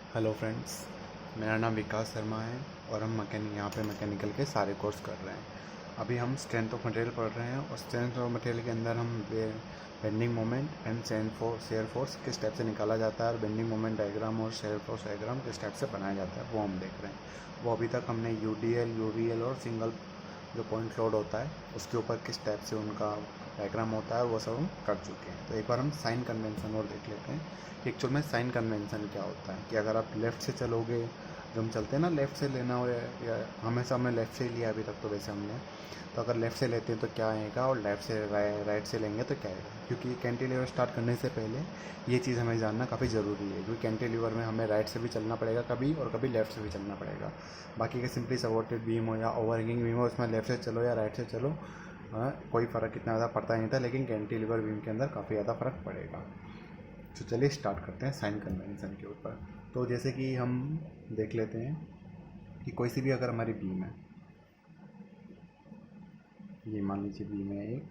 Hello friends, मेरा नाम विकास शर्मा है और हम यहाँ पे मैकेनिकल के सारे कोर्स कर रहे हैं। अभी हम स्ट्रेंथ ऑफ मटेरियल पढ़ रहे हैं और स्ट्रेंथ ऑफ मटेरियल के अंदर हम bending moment and shear force किस स्टेप से निकाला जाता है और बेंडिंग मोमेंट डायग्राम और शेयर फोर्स डायग्राम किस स्टेप से बनाया जाता है वो हम देख रहे हैं। वो अभी तक हमने यूडीएल, यूवीएल और सिंगल जो पॉइंट लोड होता है उसके ऊपर किस टाइप से उनका डायग्राम होता है वो सब हम कर चुके हैं। तो एक बार हम साइन कन्वेंशन और देख लेते हैं कि एक्चुअल में साइन कन्वेंशन क्या होता है। कि अगर आप लेफ़्ट से चलोगे, जो हम चलते हैं ना लेफ़्ट से लेना हो, या हमेशा हमने लेफ़्ट से ही लिया अभी तक तो वैसे हमने, तो अगर लेफ़्ट से लेते हैं तो क्या आएगा और लेफ़्ट से राइट से लेंगे तो क्या आएगा। क्योंकि कैंटिलीवर स्टार्ट करने से पहले ये चीज़ हमें जानना काफ़ी ज़रूरी है, क्योंकि कैंटिलीवर में हमें राइट से भी चलना पड़ेगा कभी और कभी लेफ़्ट से भी चलना पड़ेगा। बाकी के सिंपली सपोर्टेड बीम हो या ओवरहैंगिंग बीम हो, उसमें लेफ़्ट से चलो या राइट से चलो, कोई फ़र्क इतना ज़्यादा पड़ता नहीं था, लेकिन कैंटिलीवर बीम के अंदर काफ़ी ज़्यादा फ़र्क पड़ेगा। तो चलिए स्टार्ट करते हैं साइन कन्वेंशन के ऊपर। तो जैसे कि हम देख लेते हैं कि कोई सी भी अगर हमारी बीम है, ये मान लीजिए बीम है एक,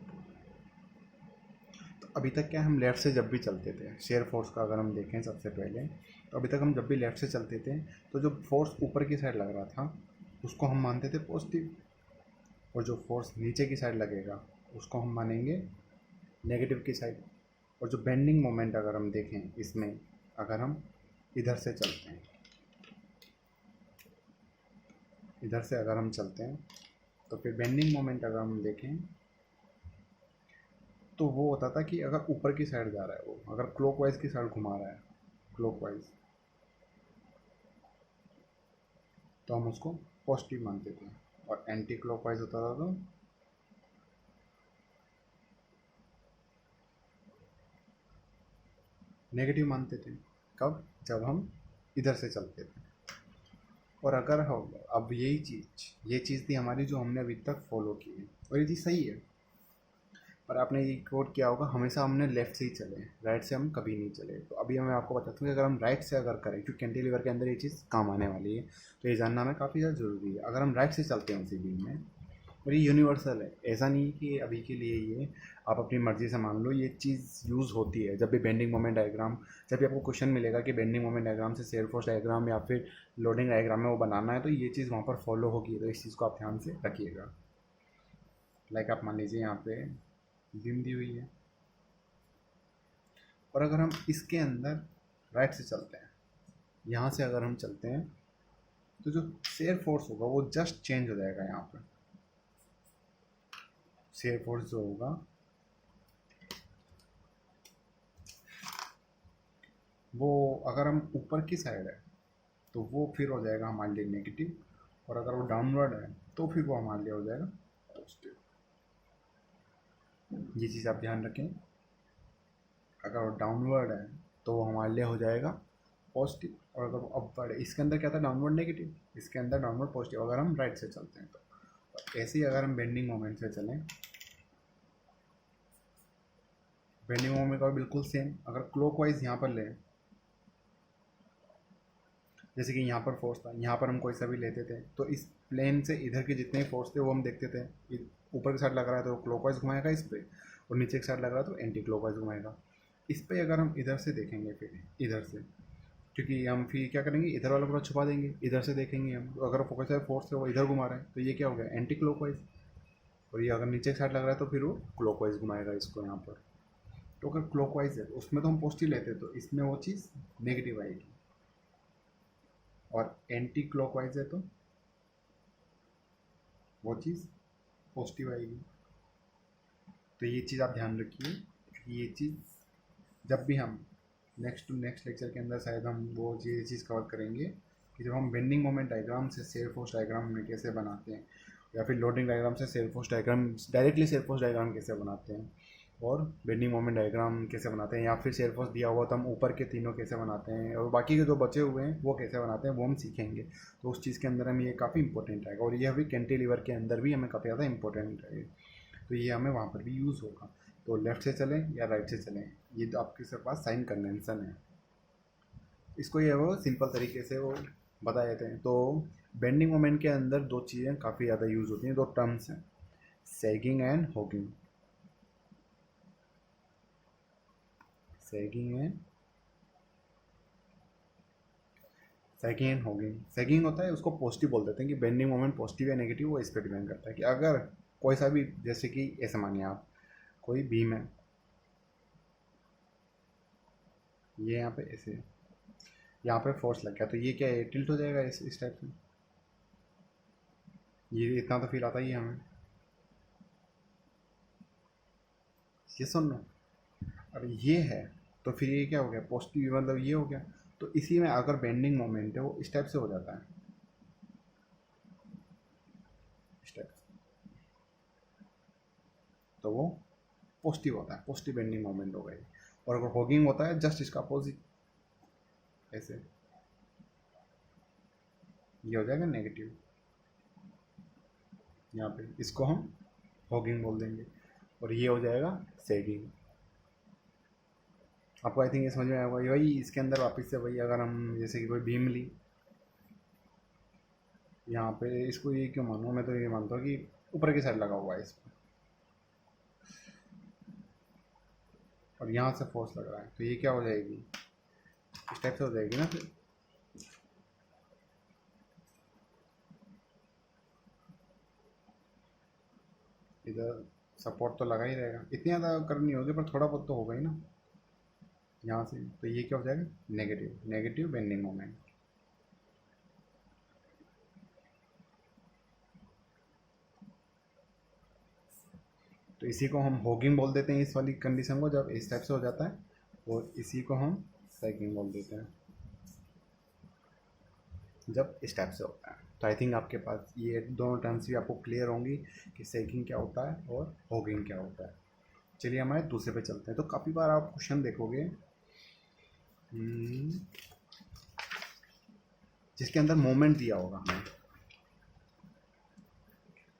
तो अभी तक क्या हम लेफ़्ट से जब भी चलते थे, शेयर फोर्स का अगर हम देखें सबसे पहले, तो अभी तक हम जब भी लेफ़्ट से चलते थे तो जो फोर्स ऊपर की साइड लग रहा था उसको हम मानते थे पॉजिटिव, और जो फोर्स नीचे की साइड लगेगा उसको हम मानेंगे नेगेटिव की साइड। और जो बेंडिंग मोमेंट अगर हम देखें इसमें, अगर हम इधर से चलते हैं, इधर से अगर हम चलते हैं तो फिर बेंडिंग मोमेंट अगर हम देखें तो वो होता था कि अगर ऊपर की साइड जा रहा है, वो अगर क्लॉकवाइज की साइड घुमा रहा है, क्लॉकवाइज, तो हम उसको पॉजिटिव मानते थे। और एंटी क्लॉकवाइज होता था तो नेगेटिव मानते थे। कब? जब हम इधर से चलते थे। और अगर हम अब ये चीज़ थी हमारी जो हमने अभी तक फॉलो की है, और ये चीज़ सही है। पर आपने ये कोट किया होगा, हमेशा हमने लेफ़्ट से ही चले, राइट से हम कभी नहीं चले। तो अभी मैं आपको बताता हूँ कि अगर हम राइट से अगर करें, क्योंकि कैंटिलीवर के अंदर ये चीज़ काम आने वाली है, तो ये जानना हमें काफ़ी ज़्यादा ज़रूरी है। अगर हम राइट से चलते हैं उसी बीम में, और ये यूनिवर्सल है, ऐसा नहीं कि अभी के लिए ये आप अपनी मर्ज़ी से मान लो, ये चीज़ यूज़ होती है जब भी बेंडिंग मोमेंट डायग्राम, जब भी आपको क्वेश्चन मिलेगा कि बेंडिंग मोमेंट डायग्राम से शेयर फोर्स डायग्राम या फिर लोडिंग डायग्राम में वो बनाना है, तो ये चीज़ वहाँ पर फॉलो होगी। तो इस चीज़ को आप ध्यान से रखिएगा। लाइक आप मान लीजिए यहाँ पे बीम दी हुई है, और अगर हम इसके अंदर राइट से चलते हैं, यहाँ से अगर हम चलते हैं, तो जो शेयर फोर्स होगा वो जस्ट चेंज हो जाएगा। यहाँ पर शेयर फोर्स जो होगा वो, अगर हम ऊपर की साइड है तो वो फिर हो जाएगा हमारे लिए नेगेटिव, और अगर वो डाउनवर्ड है तो फिर वो हमारे लिए हो जाएगा पॉजिटिव। ये चीज़ आप ध्यान रखें। अगर वो डाउनवर्ड है तो वो हमारे लिए हो जाएगा पॉजिटिव, और अगर वो अपवर्ड है, इसके अंदर क्या था, डाउनवर्ड नेगेटिव, इसके अंदर डाउनवर्ड पॉजिटिव, अगर हम राइट से चलते हैं तो। ऐसे ही अगर हम बेंडिंग मोमेंट से चलें, बेंडिंग मोमेंट का बिल्कुल सेम, अगर क्लॉकवाइज यहाँ पर लें, जैसे कि यहाँ पर फोर्स था, यहाँ पर हम कोई सा भी लेते थे तो इस प्लेन से इधर के जितने फोर्स थे वो हम देखते थे। ऊपर की साइड लग रहा है तो क्लॉकवाइज घुमाएगा इस पर, और नीचे की साइड लग रहा है तो एंटी क्लॉकवाइज घुमाएगा इस पर। अगर हम इधर से देखेंगे, फिर इधर से, क्योंकि हम फिर क्या करेंगे, इधर वाला पूरा छुपा देंगे, इधर से देखेंगे हम, तो अगर फोकस है फोर्स है वो इधर घुमा रहा है तो ये क्या हो गया, एंटी क्लॉकवाइज। और ये अगर नीचे की साइड लग रहा है तो फिर वो क्लॉकवाइज घुमाएगा इसको यहाँ पर। तो अगर क्लॉकवाइज है तो उसमें तो हम पॉजिटिव लेते हैं, तो इसमें वो चीज़ नेगेटिव आएगी, और एंटी क्लॉकवाइज है तो वो चीज़ पॉजिटिव आएगी। तो ये चीज़ आप ध्यान रखिए, क्योंकि ये चीज़ जब भी हम नेक्स्ट टू नेक्स्ट लेक्चर के अंदर शायद हम वो ये चीज़ कवर करेंगे कि जब हम बेंडिंग मोमेंट डायग्राम से शेयर फोर्स डायग्राम में कैसे बनाते हैं, या फिर लोडिंग डायग्राम से shear force diagram, directly shear force diagram कैसे बनाते हैं, और बेंडिंग मोमेंट डायग्राम कैसे बनाते हैं, या फिर शेयर फोर्स दिया हुआ तो हम ऊपर के तीनों कैसे बनाते हैं, और बाकी के जो बचे हुए हैं वो कैसे बनाते हैं, वो हम सीखेंगे। तो उस चीज़ के अंदर हमें ये काफ़ी इंपॉर्टेंट आएगा, और ये अभी कैंटिलीवर के अंदर भी हमें काफ़ी ज़्यादा इंपॉर्टेंट है। तो ये हमें वहाँ पर भी यूज़ होगा। तो लेफ़्ट से चलें या राइट से चलें, ये तो आपके सिर्फ पास साइन कन्वेंशन है। इसको ये वो सिंपल तरीके से वो बता देते हैं। तो बेंडिंग मोमेंट के अंदर दो चीज़ें काफ़ी ज़्यादा यूज़ होती हैं, दो टर्म्स हैं, sagging and hogging. Sagging and sagging and hogging. Sagging होता है, उसको पॉजिटिव बोल देते हैं कि बेंडिंग मोमेंट पॉजिटिव या नेगेटिव, वो इस पर डिपेंड करता है कि अगर कोई सा भी, जैसे कि ऐसे मानिए आप कोई बीम है, ये यहाँ पे ऐसे, यहाँ पे फोर्स लग गया तो ये क्या है, टिल्ट हो जाएगा इस टाइप से। ये इतना तो फील आता ही है हमें, ये सुन लो। अब ये है तो फिर ये क्या हो गया, पॉजिटिव, मतलब ये हो गया। तो इसी में अगर बेंडिंग मोमेंट है वो इस टाइप से हो जाता है, इस टाइप से, तो वो पॉजिटिव होता है, पॉजिटिव बेंडिंग मोमेंट हो गई। और अगर हॉगिंग होता है जस्ट इसका अपोजिट, ऐसे, ये हो जाएगा नेगेटिव। यहाँ पे इसको हम हॉगिंग बोल देंगे और ये हो जाएगा सैगिंग। आपको आई थिंक ये समझ में आएगा। वही इसके अंदर वापस से वही, अगर हम जैसे कि कोई बीम ली, यहाँ पे इसको ये क्यों मानूँ, मैं तो ये मानता हूँ कि ऊपर की साइड लगा हुआ है इस पर और यहाँ से फोर्स लग रहा है, तो ये क्या हो जाएगी, इस टाइप से हो जाएगी ना। फिर इधर सपोर्ट तो लगा ही रहेगा, इतनी ज़्यादा करनी होगी पर थोड़ा बहुत तो होगा ही ना यहाँ से। तो ये क्या हो जाएगा, नेगेटिव, नेगेटिव बेंडिंग मोमेंट। तो इसी को हम हॉगिंग बोल देते हैं, इस वाली कंडीशन को जब इस टाइप से हो जाता है, और इसी को हम सैगिंग बोल देते हैं जब इस टाइप से होता है। तो आई थिंक आपके पास ये दोनों टर्म्स भी आपको क्लियर होंगी कि सैगिंग क्या होता है और हॉगिंग क्या होता है। चलिए हमारे दूसरे पे चलते हैं। तो काफ़ी बार आप क्वेश्चन देखोगे जिसके अंदर मोमेंट दिया होगा हमें,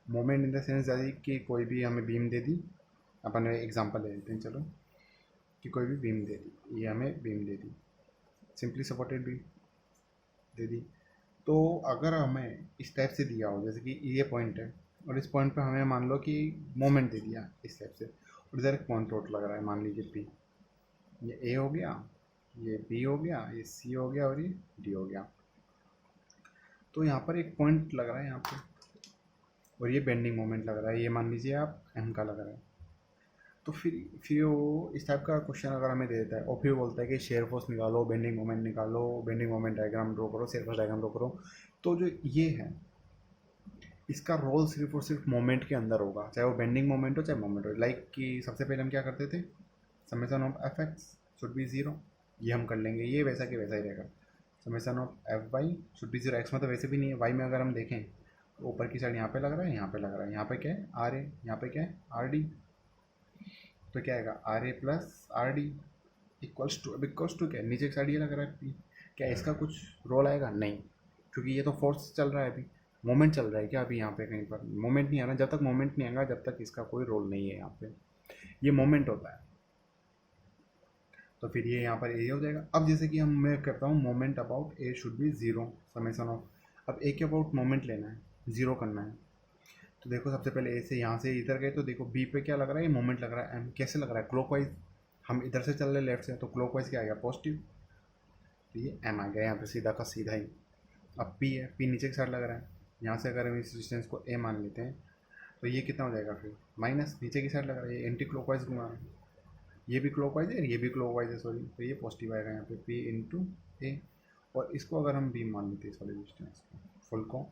मोमेंट इन द सेंस कि कोई भी हमें बीम दे दी, अपन एग्जांपल ले लेते हैं चलो, कि कोई भी बीम दे दी, ये हमें बीम दे दी, सिंपली सपोर्टेड बीम दे दी। तो अगर हमें इस टाइप से दिया हो, जैसे कि ये पॉइंट है और इस पॉइंट पे हमें मान लो कि मोमेंट दे दिया इस टाइप से, और इधर एक पॉइंट रोट लग रहा है, मान लीजिए पी, ये ए हो गया, ये बी हो गया, ये सी हो गया और ये डी हो गया। तो यहाँ पर एक पॉइंट लग रहा है यहाँ पे और ये बेंडिंग मोमेंट लग रहा है, ये मान लीजिए आप एम का लग रहा है। तो फिर वो इस टाइप का क्वेश्चन अगर हमें दे देता है और फिर बोलता है कि शेयर फोर्स निकालो, बेंडिंग मोमेंट निकालो, बेंडिंग मोमेंट डायग्राम ड्रॉ करो, शेयर फोर्स डायग्राम ड्रॉ करो, तो जो ये है इसका रोल सिर्फ और सिर्फ मोमेंट के अंदर होगा, चाहे वो बेंडिंग मोमेंट हो चाहे मोमेंट हो। लाइक कि सबसे पहले हम क्या करते थे, summation of F X should be zero, ये हम कर लेंगे, ये वैसा कि वैसा ही रहेगा। Summation of F Y should be zero, x में तो वैसे भी नहीं है, वाई में अगर हम देखें तो ऊपर की साइड यहाँ पे लग रहा है, यहाँ पे लग रहा है, यहाँ पे क्या है आर ए, यहाँ पे क्या है आर डी, तो क्या आएगा R A plus R D equals to क्या है, नीचे की साइड ये लग रहा है पी, क्या इसका कुछ रोल आएगा, नहीं, क्योंकि ये तो फोर्स चल रहा है, अभी मोमेंट चल रहा है क्या, अभी यहाँ पे कहीं पर मोमेंट नहीं आ रहा, जब तक मोमेंट नहीं आएगा जब तक इसका कोई रोल नहीं है यहाँ पे, ये मोमेंट होता है। तो फिर ये यहाँ पर ए हो जाएगा। अब जैसे कि हम मैं करता हूँ moment about A should be zero, summation of, अब ए के अबाउट मोमेंट लेना है, ज़ीरो करना है। तो देखो सबसे पहले ए से यहाँ से इधर गए तो देखो बी पे क्या लग रहा है, ये मोमेंट लग रहा है एम, कैसे लग रहा है क्लॉकवाइज, हम इधर से चल रहे लेफ्ट से, तो क्लॉकवाइज क्या आ गया पॉजिटिव, तो ये एम आ गया यहाँ पे सीधा का सीधा ही। अब पी है, पी नीचे की साइड लग रहा है, यहाँ से अगर हम इस डिस्टेंस को ए मान लेते हैं तो ये कितना हो जाएगा फिर माइनस, नीचे की साइड लग रहा है, ये एंटी क्लॉकवाइज घुमा रहा है, ये भी क्लॉकवाइज है, ये भी क्लॉकवाइज है सॉरी, तो ये पॉजिटिव आएगा यहाँ पे पी इंटू ए। और इसको अगर हम बी मान लेते हैं इस वाले डिस्टेंस को फुल को,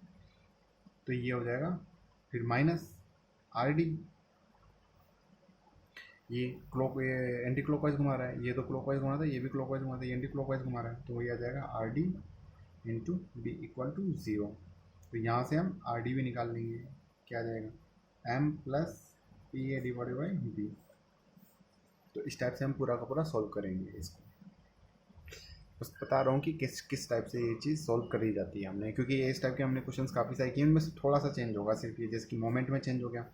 तो ये हो जाएगा फिर माइनस आर डी, ये एंटी क्लॉकवाइज घुमा रहा है, ये तो क्लॉकवाइज घुमा था, ये भी क्लॉकवाइज घुमा था, ये एंटी क्लॉकवाइज घुमा रहा है, तो ये आ जाएगा R D into B equal to zero. तो यहाँ से हम आर डी भी निकाल लेंगे, क्या आ जाएगा M plus P A divided by B. तो इस टाइप से हम पूरा का पूरा सॉल्व करेंगे इसको, बस बता रहा हूँ कि किस किस टाइप से ये चीज़ सॉल्व करी जाती है हमने, क्योंकि इस टाइप के हमने क्वेश्चंस काफ़ी सारे किए, उनमें से थोड़ा सा चेंज होगा सिर्फ ये, जैसे कि मोमेंट में चेंज हो गया।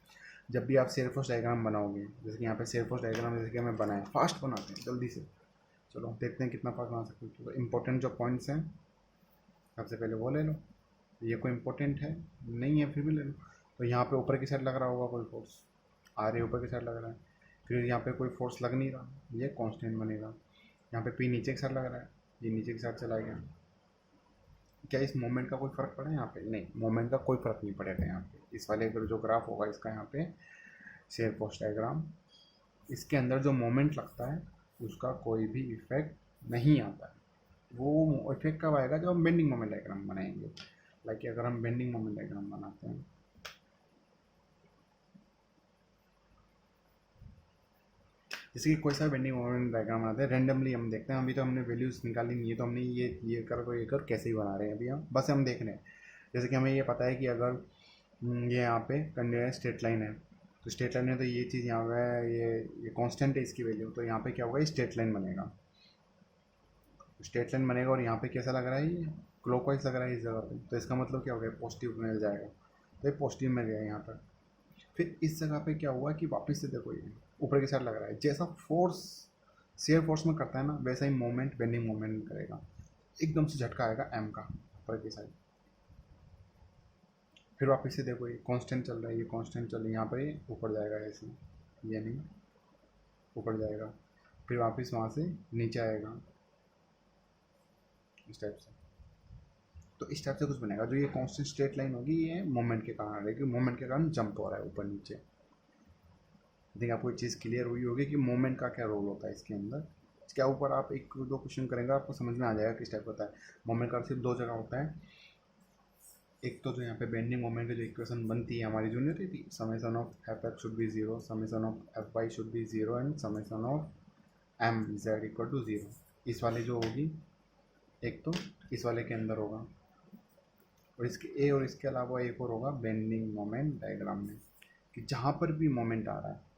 जब भी आप शेयर फोर्स डायग्राम बनाओगे, जैसे कि यहाँ पे शेयर फोर्स डायग्राम जैसे कि हमें बनाए, फास्ट बनाते हैं जल्दी से, चलो देखते हैं कितना फास्ट बना सकते हैं। तो इंपॉर्टेंट जो पॉइंट्स हैं सबसे पहले वो ले लो, ये कोई इंपॉर्टेंट है नहीं है फिर भी ले लो। तो यहाँ पे ऊपर की साइड लग रहा होगा कोई फोर्स, आ रहे ऊपर की साइड लग रहा है, फिर यहाँ पे कोई फोर्स लग नहीं रहा, ये कांस्टेंट बनेगा। यहाँ पे पी नीचे की साइड लग रहा है, ये नीचे की साइड चला गया, क्या इस मोमेंट का कोई फ़र्क पड़ा है यहाँ पे? नहीं, मोमेंट का कोई फ़र्क नहीं पड़ेगा यहाँ पे। इस वाले अगर जो ग्राफ होगा इसका यहाँ पे शेयर फोर्स डायग्राम, इसके अंदर जो मोमेंट लगता है उसका कोई भी इफेक्ट नहीं आता है। वो इफेक्ट कब आएगा? जब हम बेंडिंग मोमेंट डायग्राम बनाएंगे। लाइक अगर हम बेंडिंग मोमेंट डायग्राम बनाते हैं, जैसे कि कोई सा बेंडिंग मोमेंट डायग्राम बनाते हैं, रेंडमली हम देखते हैं। अभी तो हमने वैल्यूज़ निकाली नहीं है, तो हमने ये कर कैसे ही बना रहे हैं अभी हम, बस हम देख रहे हैं। जैसे कि हमें ये पता है कि अगर ये यहाँ पे कंटिन्यूस स्ट्रेट लाइन है, तो स्ट्रेट लाइन है तो ये चीज़ यहाँ पे ये कांस्टेंट है इसकी वैल्यू, तो यहाँ पे क्या होगा? ये स्ट्रेट लाइन बनेगा। स्ट्रेट लाइन बनेगा और यहाँ पे कैसा लग रहा है? ये क्लॉकवाइज लग रहा है इस जगह पे, तो इसका मतलब क्या हो गया? पॉजिटिव मिल जाएगा, तो ये पॉजिटिव में गया यहाँ पर। फिर इस जगह पे क्या हुआ कि वापस से देखो ये ऊपर की साइड लग रहा है। जैसा फोर्स शेयर फोर्स में करता है ना, वैसा ही मोमेंट बेंडिंग मोमेंट में करेगा। एकदम से झटका आएगा एम का ऊपर की साइड। फिर वापस से देखो ये कांस्टेंट चल रहा है, ये कांस्टेंट चल रहा है, यहाँ पर ये ऊपर जाएगा ऐसे, ये नहीं ऊपर जाएगा, फिर वापस वहाँ से नीचे आएगा इस टाइप से। तो इस टाइप से कुछ बनेगा। जो ये कांस्टेंट स्ट्रेट लाइन होगी ये मोमेंट के कारण रहेगी, मोमेंट के कारण जंप हो रहा है ऊपर नीचे। आई थिंक आपको ये चीज़ क्लियर हुई होगी कि मोमेंट का क्या रोल होता है इसके अंदर। इसके ऊपर आप एक दो क्वेश्चन करेंगे, आपको समझ में आ जाएगा किस टाइप होता है। मोमेंट का सिर्फ दो जगह होता है। एक तो जो यहाँ पे बेंडिंग मोमेंट की जो इक्वेशन बनती है हमारी, जो नहीं होती थी, summation of F X should be zero, summation of F Y should be zero and summation of M Z equal to zero. इस वाले जो होगी, एक तो इस वाले के अंदर होगा, और इसके ए और इसके अलावा एक और होगा बेंडिंग मोमेंट डायग्राम में, कि जहाँ पर भी मोमेंट आ रहा है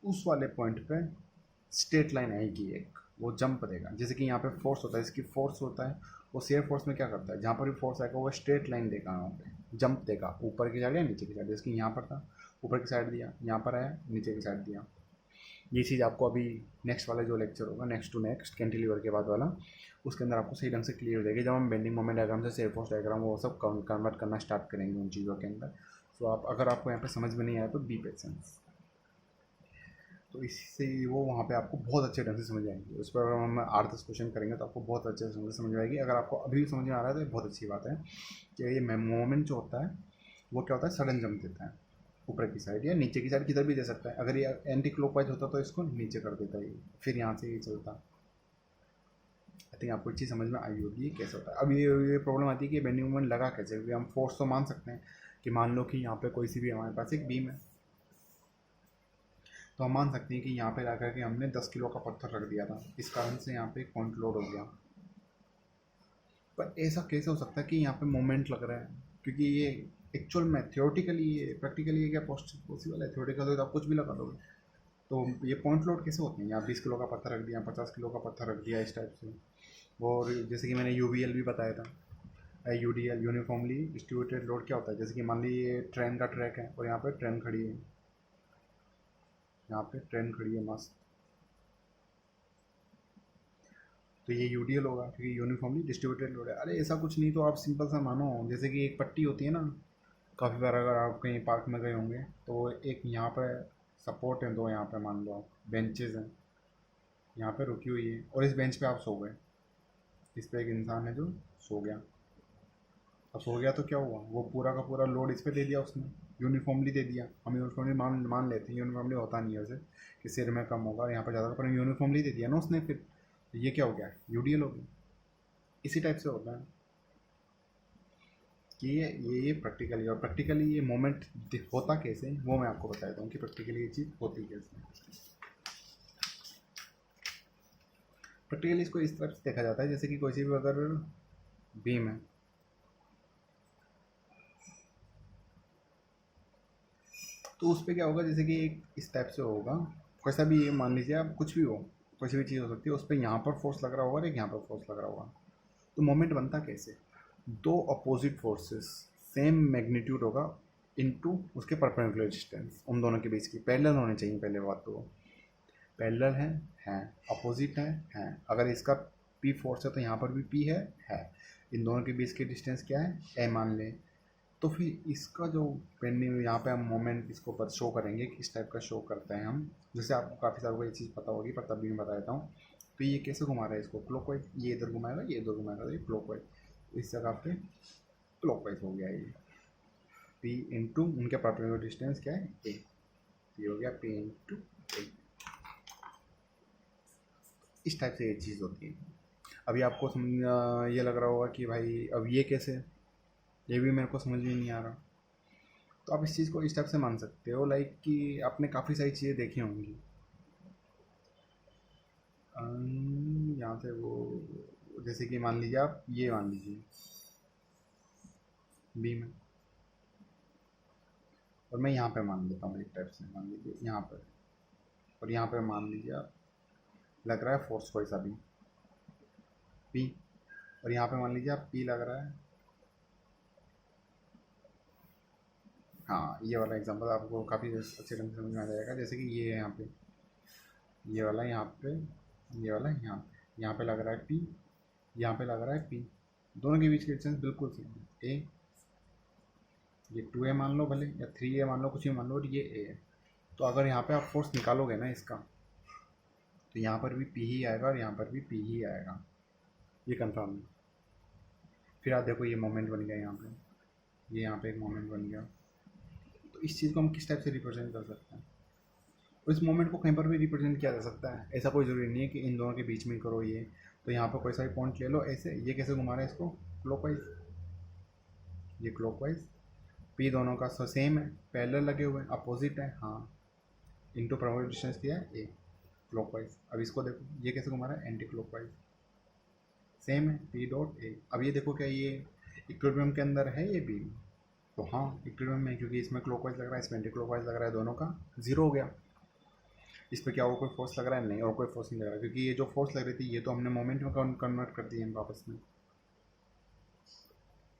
उस वाले पॉइंट पे स्ट्रेट लाइन आएगी एक, वो जंप देगा। जैसे कि यहाँ पे फोर्स होता है, इसकी फोर्स होता है, वो शेयर फोर्स में क्या करता है? जहाँ पर भी फोर्स आएगा वो स्ट्रेट लाइन देगा, वहाँ पे जंप देगा ऊपर की साइड या नीचे की साइड। जैसे कि यहाँ पर था, ऊपर की साइड दिया, यहाँ पर आया नीचे की साइड दिया। ये चीज़ आपको अभी नेक्स्ट वाला जो लेक्चर होगा, नेक्स्ट टू नेक्स्ट कैंटिलीवर के बाद वाला, उसके अंदर आपको सही ढंग से क्लियर हो जाएगी। जब हम बेंडिंग मोमेंट डायग्राम से शेयर फोर्स डायग्राम वो सब कन्वर्ट करना स्टार्ट करेंगे उन चीज़ों के अंदर। तो आप अगर आपको यहाँ पे समझ में नहीं आया तो बी पेशेंस, तो इससे वो वहाँ पे आपको बहुत अच्छे ढंग से समझ आएंगे। उस पर अगर हम 8-10 क्वेश्चन करेंगे तो आपको बहुत अच्छे से समझ आएगी। अगर आपको अभी भी समझ में आ रहा है तो ये बहुत अच्छी बात है कि ये मोमेंट जो होता है वो क्या होता है? सडन जंप देता है ऊपर की साइड या नीचे की साइड, किधर भी दे सकता है। अगर ये एंटी क्लॉकवाइज होता तो इसको नीचे कर देता है, फिर यहाँ से ये चलता। आई थिंक आपको चीज़ समझ में आई होगी ये कैसे होता है। अब ये प्रॉब्लम आती है कि बेंडिंग मोमेंट लगा कैसे? हम फोर्स तो मान सकते हैं कि मान लो कि यहाँ पे कोई सी भी हमारे पास एक बीम है, तो हम मान सकते हैं कि यहाँ पे ला करके हमने 10 किलो का पत्थर रख दिया था, इस कारण से यहाँ पे एक पॉइंट लोड हो गया। पर ऐसा कैसे हो सकता है कि यहाँ पे मोमेंट लग रहा है? क्योंकि ये एक्चुअल में थियोरेटिकली, ये प्रैक्टिकली ये क्या पॉसिबल है? थियोरेटिकल तो आप कुछ भी लगा दोगे, तो ये पॉइंट लोड कैसे होते हैं? यहाँ 20 किलो का पत्थर रख दिया, 50 किलो का पत्थर रख दिया, इस टाइप से। और जैसे कि मैंने यूवीएल भी बताया था, यूडीएल यूनिफॉर्मली डिस्ट्रीब्यूटेड लोड क्या होता है? जैसे कि मान लीजिए ट्रेन का ट्रैक है और यहाँ पर ट्रेन खड़ी है, यहाँ पे ट्रेन खड़ी है मस्त, तो ये यूडीएल होगा क्योंकि यूनिफॉर्मली डिस्ट्रीब्यूटेड लोड है। अरे ऐसा कुछ नहीं, तो आप सिंपल सा मानो, जैसे कि एक पट्टी होती है ना, काफ़ी बार अगर आप कहीं पार्क में गए होंगे तो एक यहाँ पर सपोर्ट है, दो यहाँ पे मान लो आप बेंचेस हैं, यहाँ पे रुकी हुई है और इस बेंच पे आप सो गए। इस पे एक इंसान है जो सो गया। अब सो गया तो क्या हुआ? वो पूरा का पूरा लोड इस पे दे दिया उसने, यूनिफॉर्मली दे दिया। हम यूनिफॉर्मली मान लेते हैं, यूनिफॉर्मली होता नहीं है वैसे कि सिर में कम होगा यहाँ पर ज़्यादा, पर यूनिफॉर्मली दे दिया ना उसने, फिर ये क्या हो गया? यूडीएल हो गया। इसी टाइप से होता है कि ये प्रैक्टिकली, और प्रैक्टिकली ये मोमेंट होता कैसे वो मैं आपको बता देता हूँ कि प्रैक्टिकली ये चीज़ होती कैसे। प्रैक्टिकली इसको इस तरह से देखा जाता है, जैसे कि कोई सी भी अगर बीम है, तो उस पर क्या होगा? जैसे कि एक इस टाइप से होगा, कोई सा भी मान लीजिए आप, कुछ भी हो, कोई सी भी चीज़ हो सकती है, उस पर यहाँ पर फोर्स लग रहा होगा और एक यहाँ पर फोर्स लग रहा होगा। तो मोमेंट बनता कैसे? दो अपोजिट फोर्सेस सेम मैग्नीट्यूड होगा इनटू उसके परपेंडिकुलर डिस्टेंस, उन दोनों के बीच की पैरेलल होने चाहिए। पहले बात तो पैरेलल है, अपोजिट है। अगर इसका पी फोर्स है तो यहाँ पर भी पी है। इन दोनों के बीच की डिस्टेंस क्या है? ए मान लें। तो फिर इसका जो पेंडिंग यहाँ पे हम मोमेंट इसको पर शो करेंगे, किस टाइप का शो करते हैं हम, जैसे आपको काफ़ी सारों को ये चीज़ पता होगी पर तब भी मैं बता देता हूँ। तो ये कैसे घुमा रहा है इसको? क्लॉकवाइज, ये इधर घुमाएगा, ये इधर घुमाएगा, तो ये क्लॉकवाइज। इस जगह पे क्लॉकवाइज हो गया ये P इंटू उनके परपेंडिकुलर डिस्टेंस क्या है A, ये हो गया P इंटू A। इस टाइप से ये चीज़ होती है। अभी आपको समझ ये लग रहा होगा कि भाई अब ये कैसे, ये भी मेरे को समझ में नहीं आ रहा। तो आप इस चीज़ को इस टाइप से मान सकते हो लाइक कि आपने काफ़ी सारी चीज़ें देखी होंगी। यहाँ से वो जैसे कि मान लीजिए आप ये मान लीजिए बी में, और मैं यहाँ पे मान लेता हूँ एक टाइप से, मान लीजिए यहाँ पर, और यहाँ पे मान लीजिए आप लग रहा है फोर्स कोई सा भी पी, और यहाँ पे मान लीजिए आप पी लग रहा है। हाँ, ये वाला एग्जांपल आपको काफ़ी अच्छे ढंग से समझ में आ जाएगा। जैसे कि ये है यहाँ पे, ये वाला यहाँ पे, ये वाला यहाँ पे लग रहा है पी, यहाँ पे लग रहा है पी, दोनों के बीच की डिस्टेंस बिल्कुल सेम है ए। ये 2a मान लो भले, या 3a मान लो, कुछ भी मान लो, और ये a है। तो अगर यहाँ पे आप फोर्स निकालोगे ना इसका, तो यहाँ पर भी p ही आएगा और यहाँ पर भी p ही आएगा, ये कंफर्म है। फिर आप देखो ये मोमेंट बन गया यहाँ पे, ये यहाँ पे एक मोमेंट बन गया। तो इस चीज़ को हम किस टाइप से रिप्रेजेंट कर सकते हैं, और इस मोमेंट को कहीं पर भी रिप्रेजेंट किया जा सकता है। ऐसा कोई ज़रूरी नहीं है कि इन दोनों के बीच में करो ये। तो यहाँ पर कोई सा भी पॉइंट ले लो ऐसे, ये कैसे घुमा रहे हैं इसको, क्लॉकवाइज, ये क्लॉकवाइज, पी दोनों का सेम है, पैरेलल लगे हुए हैं, अपोजिट है, हाँ, इनटू परपेंडिकुलर डिस्टेंस दिया है ए, क्लॉकवाइज। अब इसको देखो ये कैसे घुमा रहा है, एंटी क्लॉकवाइज, सेम है पी डॉट ए। अब ये देखो क्या ये इक्विलिब्रियम के अंदर है ये बी, तो हाँ इक्विलिब्रियम में, क्योंकि इसमें क्लॉकवाइज लग रहा है, इसमें एंटी क्लॉकवाइज लग रहा है, दोनों का जीरो हो गया। इस पर क्या और कोई फोर्स लग रहा है, नहीं, और कोई फोर्स नहीं लग रहा, क्योंकि ये जो फोर्स लग रही थी ये तो हमने मोमेंट में कन्वर्ट कर दी है वापस में।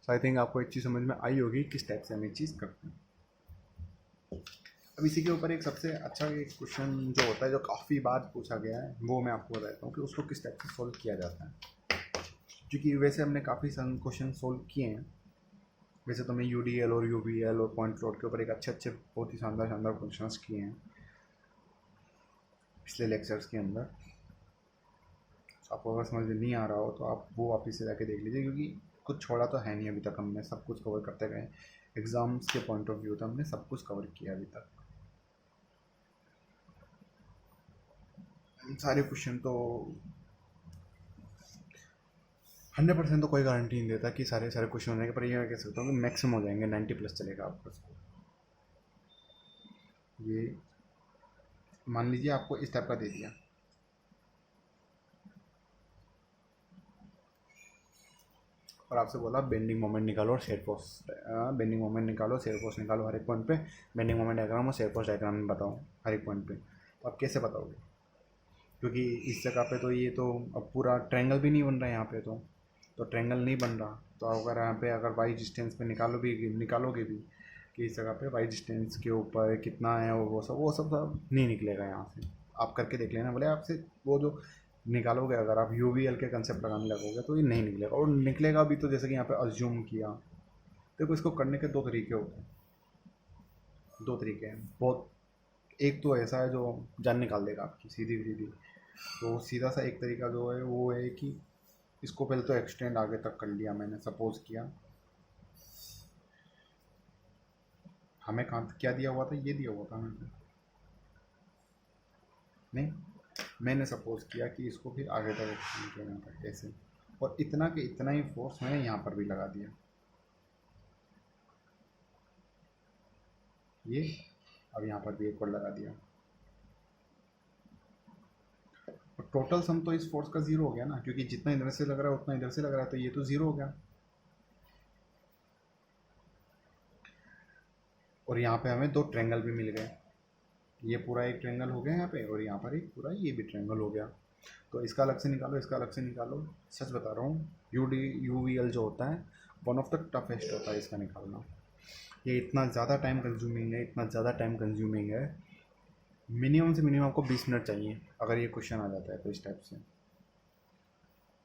सो आई थिंक आपको एक चीज़ समझ में आई होगी किस टाइप से हम ये चीज़ करते हैं। अब इसी के ऊपर एक सबसे अच्छा एक क्वेश्चन जो होता है, जो काफ़ी बार पूछा गया है, वो मैं आपको बताता हूँ कि उसको किस टाइप से सोल्व किया जाता है। क्योंकि वैसे हमने काफ़ी सारे क्वेश्चन सोल्व किए हैं, वैसे तो हमने UDL और UVL और पॉइंट लोड के ऊपर एक अच्छे बहुत ही शानदार क्वेश्चंस किए हैं पिछले लेक्चर्स के अंदर। तो आपको अगर समझ में नहीं आ रहा हो तो आप वो वापस से जाके देख लीजिए, क्योंकि कुछ छोड़ा तो है नहीं, अभी तक हमने सब कुछ कवर करते गए। एग्ज़ाम्स के पॉइंट ऑफ व्यू तो हमने सब कुछ कवर किया अभी तक। सारे क्वेश्चन तो 100% तो कोई गारंटी नहीं देता कि सारे क्वेश्चन होने के, पर ये मैं कह सकता हूँ कि मैक्सिमम हो जाएंगे, 90+ चलेगा आपका स्कोर। ये मान लीजिए आपको इस टाइप का दे दिया, और आपसे बोला बेंडिंग मोमेंट निकालो और शेयर फोर्स, बेंडिंग मोमेंट निकालो, शेयर फोर्स निकालो हर एक पॉइंट पे, बेंडिंग मोमेंट डायग्राम और शेयर फोर्स डायग्राम में बताओ हर एक पॉइंट पे। तो आप कैसे बताओगे, क्योंकि इस जगह पे तो ये तो अब पूरा ट्रायंगल भी नहीं बन रहा है यहाँ पे, तो ट्रायंगल नहीं बन रहा। तो अगर यहाँ पे अगर वाई डिस्टेंस पे निकालोगे भी कि इस जगह पे वाई डिस्टेंस के ऊपर कितना है, और वो सब नहीं निकलेगा यहाँ से। आप करके देख लेना, बोले आपसे वो जो निकालोगे, अगर आप UVL के कंसेप्ट लगाने लगोगे तो ये नहीं निकलेगा, और निकलेगा भी तो जैसे कि यहाँ पे अज्यूम किया। देखो इसको करने के दो तरीके होते हैं, दो तरीके हैं बहुत। एक तो ऐसा है जो जान निकाल देगा आपकी सीधी सीधी, तो सीधा सा एक तरीका जो है वो है कि इसको पहले तो एक्सटेंड आगे तक कर लिया मैंने, सपोज किया हमें कहाँ क्या दिया हुआ था, ये दिया हुआ था मैंने, नहीं, मैंने सपोज किया कि इसको फिर आगे तक एक्सटेंड किया यहाँ तक ऐसे, और इतना कि इतना ही फोर्स मैंने यहाँ पर भी लगा दिया, ये, अब यहाँ पर भी एक और लगा दिया, और टोटल सम तो इस फोर्स का जीरो हो गया ना, क्योंकि जितना इधर से लग रहा है उतना इधर से लग रहा है, तो ये तो जीरो हो गया। और यहाँ पे हमें दो ट्रायंगल भी मिल गए, ये पूरा एक ट्रायंगल हो गया यहाँ पे, और यहाँ पर एक पूरा ये भी ट्रायंगल हो गया। तो इसका अलग से निकालो, इसका अलग से निकालो। सच बता रहा हूँ, UVL जो होता है वन ऑफ द टफेस्ट होता है इसका निकालना। ये इतना ज़्यादा टाइम कंज्यूमिंग है, इतना ज़्यादा टाइम कंज्यूमिंग है, मिनिमम से मिनिमम आपको 20 मिनट चाहिए अगर ये क्वेश्चन आ जाता है तो इस टाइप से।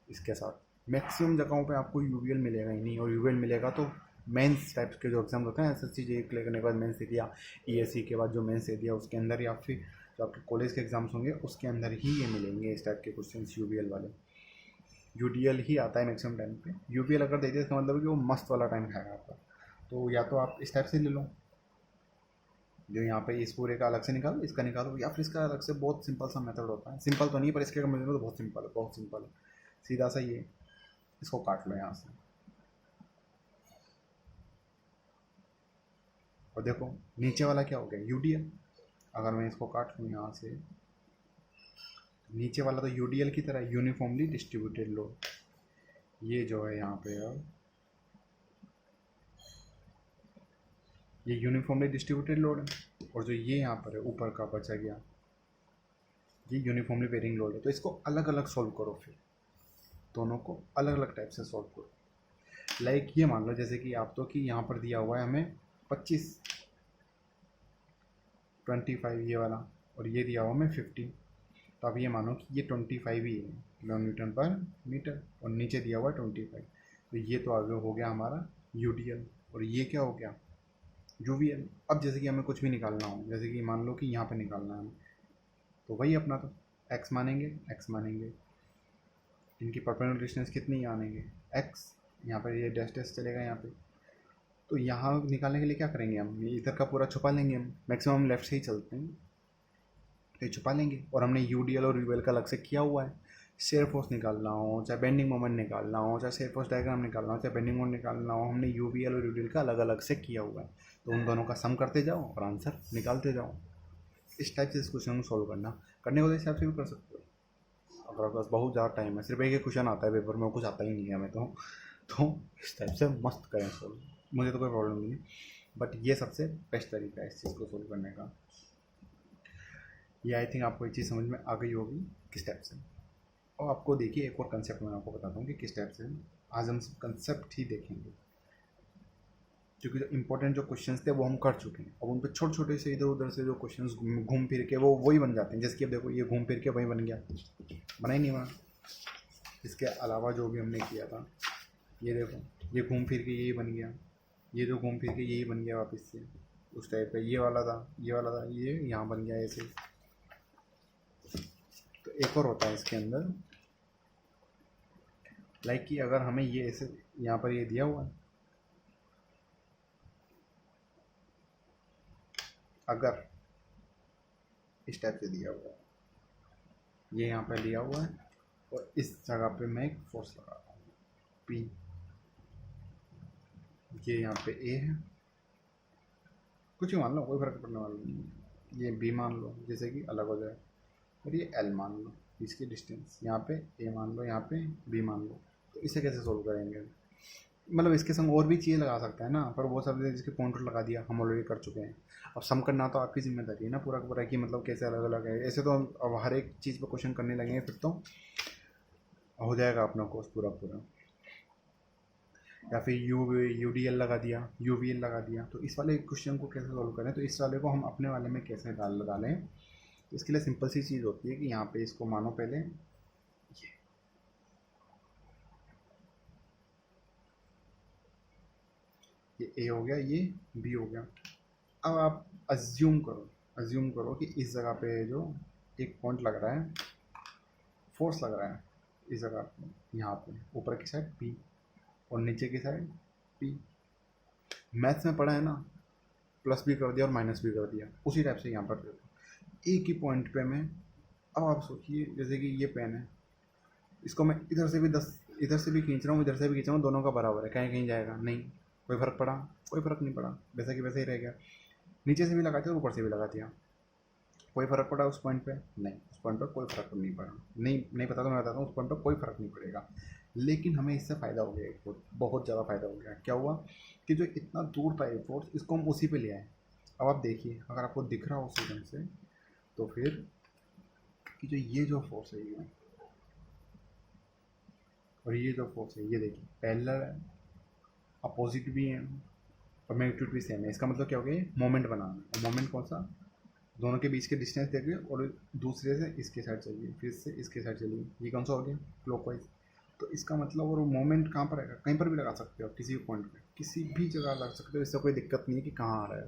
इसके साथ मैक्सिमम जगहों पे आपको UVL मिलेगा ही नहीं, और UVL मिलेगा तो मेंस टाइप्स के जो एग्जाम होते हैं, SSC JEE क्लियर करने के बाद मेंस दे दिया, ESE के बाद जो मेंस दे दिया उसके अंदर, या फिर जो आपके कॉलेज के एग्ज़ाम्स होंगे उसके अंदर ही ये मिलेंगे इस टाइप के क्वेश्चन UVL वाले। यूडीएल ही आता है मैक्सिमम टाइम पे। यूवीएल अगर देते इसका मतलब है कि वो मस्त वाला टाइम खाएगा आपका। तो या तो आप इस टाइप से ले लो, जो यहाँ पे इस पूरे का अलग से निकालो, इसका निकालो, या फिर इसका अलग से। बहुत सिंपल सा मेथड होता है, सिंपल तो नहीं पर इसके मेथड तो बहुत सिंपल है, बहुत सिंपल है। सीधा सा ये इसको काट लो यहाँ से, और देखो नीचे वाला क्या हो गया, यूडीएल। अगर मैं इसको काट लूँ यहाँ से, नीचे वाला तो यूडीएल की तरह यूनिफॉर्मली डिस्ट्रीब्यूटेड लोड, ये जो है यहाँ पे अब ये यूनिफॉर्मली डिस्ट्रीब्यूटेड लोड है, और जो ये यहाँ पर है ऊपर का बचा गया ये यूनिफॉर्मली वेरिंग लोड है। तो इसको अलग अलग सॉल्व करो, फिर दोनों को अलग अलग टाइप से सॉल्व करो। लाइक ये मान लो जैसे कि आप तो कि यहाँ पर दिया हुआ है हमें 25, 25 ये वाला, और ये दिया हुआ हमें 50। तो आप ये मानो कि ये 25 ही है किलो न्यूटन पर मीटर, और नीचे दिया हुआ है 25। तो ये तो आगे हो गया हमारा यूडीएल, और ये क्या हो गया यूवीएल। अब जैसे कि हमें कुछ भी निकालना हो, जैसे कि मान लो कि यहाँ पे निकालना है हमें, तो वही अपना तो एक्स मानेंगे, एक्स मानेंगे, इनकी परपेंडिकुलर डिस्टेंस कितनी आनेंगे एक्स, यहाँ पर ये डैश डैश चलेगा यहाँ पे। तो यहाँ निकालने के लिए क्या करेंगे हम, ये इधर का पूरा छुपा लेंगे, हम मैक्सिमम लेफ्ट से ही चलते हैं, तो ये छुपा लेंगे। और हमने यूडीएल और यूएल का अलग से किया हुआ है। शेयर फोर्स निकालना हो, चाहे बेंडिंग मोमेंट निकालना हो, चाहे शेयर फोर्स डायग्राम निकालना हो, चाहे बेंडिंग मोमेंट निकालना हो, हमने यूवीएल और यूडीएल का अलग अलग से किया हुआ है। तो उन दोनों का सम करते जाओ और आंसर निकालते जाओ। इस टाइप से इस क्वेश्चन को सॉल्व करने को तो हिसाब से भी कर सकते हो। अगर आपके पास बहुत ज़्यादा टाइम है, सिर्फ एक ही क्वेश्चन आता है पेपर में, कुछ आता ही नहीं है हमें तो इस टाइप से मस्त करें सॉल्व, मुझे तो कोई प्रॉब्लम नहीं है। बट ये सबसे बेस्ट तरीका है इस चीज़ को सॉल्व करने का। ये आई थिंक आपको ये चीज़ समझ में आ गई होगी किस टाइप से। और आपको देखिए एक और कंसेप्ट मैं आपको बताता हूँ कि किस टाइप से आज हम कंसेप्ट ही देखेंगे, क्योंकि जो इंपॉर्टेंट जो क्वेश्चंस थे वो हम कर चुके हैं। अब उन पर छोटे छोटे से इधर उधर से जो क्वेश्चंस घूम फिर के वो वही बन जाते हैं। जैसे कि अब देखो ये घूम फिर के वही बन गया, बना ही नहीं बना। इसके अलावा जो भी हमने किया था, ये देखो ये घूम फिर के यही बन गया, ये जो घूम फिर के यही बन गया वापस से उस टाइप का। ये वाला था, ये वाला था, ये यहाँ बन गया ऐसे। तो एक और होता है इसके अंदर, लाइक कि अगर हमें ये ऐसे यहाँ पर ये दिया हुआ है, अगर इस टाइप से दिया हुआ है, ये यहाँ पर दिया हुआ है, और इस जगह पे मैं एक फोर्स लगा रहा हूँ पी, ये यहाँ पे ए है, कुछ ही मान लो, कोई फर्क पड़ने वाला नहीं है। ये बी मान लो जैसे कि अलग हो जाए, और ये एल मान लो, इसकी डिस्टेंस यहाँ पे ए मान लो, यहाँ पे बी मान लो। तो इसे कैसे सोल्व करेंगे, मतलब इसके संग और भी चीज़ें लगा सकते हैं ना, पर वो सब जिसके पॉइंटर लगा दिया हम ऑलरेडी कर चुके हैं। अब सम करना तो आपकी जिम्मेदारी है ना पूरा का पूरा, कि मतलब कैसे अलग अलग है। ऐसे तो अब हर एक चीज़ पर क्वेश्चन करने लगेंगे फिर तो हो जाएगा अपना कोर्स पूरा पूरा। या फिर यूडीएल लगा दिया, यूवीएल लगा दिया, तो इस वाले क्वेश्चन को कैसे सॉल्व करें, तो इस वाले को हम अपने वाले में कैसे डालें। तो इसके लिए सिंपल सी चीज़ होती है कि यहाँ पे इसको मानो पहले ये ए हो गया, ये बी हो गया। अब आप अज्यूम करो कि इस जगह पे जो एक पॉइंट लग रहा है, फोर्स लग रहा है इस जगह पे, यहाँ पे ऊपर की साइड पी और नीचे की साइड पी। मैथ्स में पढ़ा है ना, प्लस भी कर दिया और माइनस भी कर दिया, उसी टाइप से यहाँ पर एक ही पॉइंट पे मैं। अब आप सोचिए जैसे कि ये पेन है, इसको मैं इधर से भी इधर से भी खींच रहा हूँ, इधर से भी खींच रहा हूँ, दोनों का बराबर है, कहीं कहीं जाएगा नहीं, कोई फ़र्क पड़ा, कोई फ़र्क नहीं पड़ा, वैसा कि वैसे ही रह गया। नीचे से भी लगा दिया, ऊपर से भी लगा दिया, कोई फ़र्क पड़ा उस पॉइंट पे नहीं, उस पॉइंट पर कोई फ़र्क नहीं पड़ा। नहीं पता तो मैं बताता हूँ, उस पॉइंट पर कोई फ़र्क नहीं पड़ेगा। लेकिन हमें इससे फ़ायदा हो गया, एक बहुत ज़्यादा फ़ायदा हो गया। क्या हुआ कि जो इतना दूर था ये फोर्स, इसको हम उसी पे ले आए। अब आप देखिए अगर आपको दिख रहा हो उसी ढंग से, तो फिर कि जो ये जो फोर्स है ये, और ये जो फोर्स है ये देखिए पैरेलल है, अपोजिट भी है, और मैग्नीट्यूड भी सेम है। इसका मतलब क्या हो गया, मोमेंट बनाना है। मोमेंट कौन सा, दोनों के बीच के डिस्टेंस देखिए, और दूसरे से इसके साइड चलिए, फिर से इसके साइड चलिए, ये कौन सा हो गया क्लॉकवाइज। तो इसका मतलब, और मोमेंट कहाँ पर आएगा, कहीं पर भी लगा सकते हो, किसी भी पॉइंट पे किसी भी जगह लगा सकते हो, इससे कोई दिक्कत नहीं है कि कहाँ आ रहा है,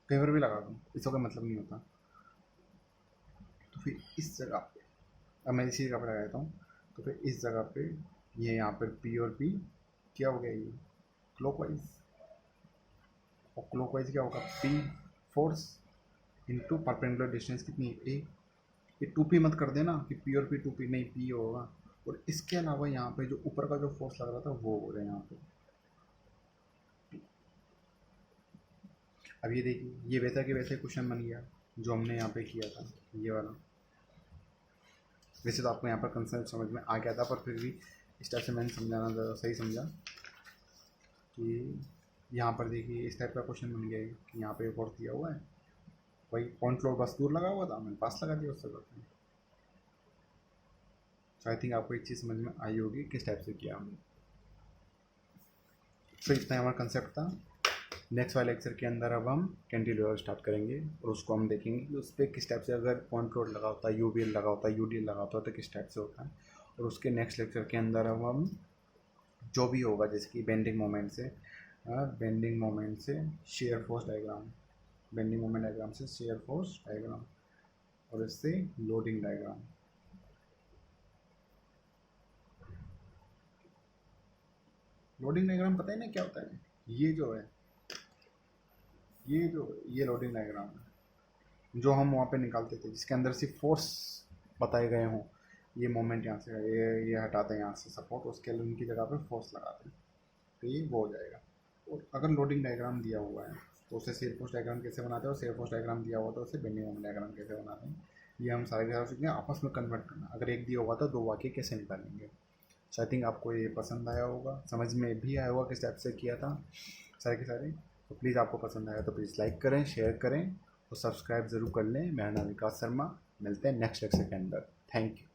कहीं पर भी लगा दो, इसका कोई मतलब नहीं होता। तो फिर इस जगह पे अब मैं इसी जगह पर लगा देता हूँ, तो फिर इस जगह पे ये यहाँ पर पी और पी क्या हो गया, ये क्लॉकवाइज, और क्लॉकवाइज क्या होगा, P force into perpendicular distance कितनी है ए। ये टू पी मत कर देना कि पी और पी टू पी, नहीं पी होगा। और इसके अलावा यहाँ पे जो ऊपर का जो फोर्स लग रहा था वो हो रहा है यहाँ पे। अब ये देखिए, ये वैसा कि वैसे क्वेश्चन बन गया जो हमने यहाँ पे किया था, ये वाला। वैसे तो आपको यहाँ पर कंसेप्ट समझ में आ गया था, पर फिर भी इस टाइप से मैंने समझाना ज़्यादा सही समझा कि यहाँ पर देखिए इस टाइप का क्वेश्चन बन गया है कि यहाँ पे फोर्स दिया हुआ है, वही पॉइंट लोड बस दूर लगा हुआ था, मैंने पास लगा दिया उससे करते हैं। तो आई थिंक आपको एक चीज़ समझ में आई होगी किस टाइप से किया हमने। तो इतना हमारा कंसेप्ट था। नेक्स्ट वाले लेक्चर के अंदर अब हम कैंटिलीवर स्टार्ट करेंगे और उसको हम देखेंगे कि उस पर किस टाइप से, अगर पॉइंट लोड लगा होता है, यूवीएल लगा होता है, यूडीएल लगा होता है, तो किस टाइप से होता है। और उसके नेक्स्ट लेक्चर के अंदर अब हम जो भी होगा, जैसे कि बेंडिंग मोमेंट से shear force diagram, bending moment diagram से शेयर फोर्स डायग्राम, और इससे लोडिंग डायग्राम। लोडिंग डायग्राम पता है ना क्या होता है, ये जो है, ये लोडिंग डायग्राम है जो हम वहाँ पे निकालते थे, जिसके अंदर सिर्फ फोर्स बताए गए हों। ये मोमेंट यहाँ से, ये हटाते हैं यहाँ से सपोर्ट, उसके लिए उनकी जगह पे फोर्स लगाते हैं, तो ये वो हो जाएगा। और अगर लोडिंग डायग्राम दिया हुआ है तो उसे शेयर फोर्स डायग्राम कैसे बनाते हैं, और शेयर फोर्स डायग्राम दिया हुआ तो उसे बेंडिंग मोमेंट डायग्राम कैसे बनाते हैं, ये हम सारे के सीखेंगे। आपस में कन्वर्ट करना, अगर एक दिया हुआ था दो वाक्य कैसे निकालेंगे। सो आई थिंक आपको ये पसंद आया होगा, समझ में भी आया होगा किस टाइप से किया था सारे के सारे। तो प्लीज़ आपको पसंद आया तो प्लीज़ लाइक करें, शेयर करें और सब्सक्राइब ज़रूर कर लें। मेरा नाम विकास शर्मा, मिलते हैं नेक्स्ट लेक्चर के अंदर। Thank you.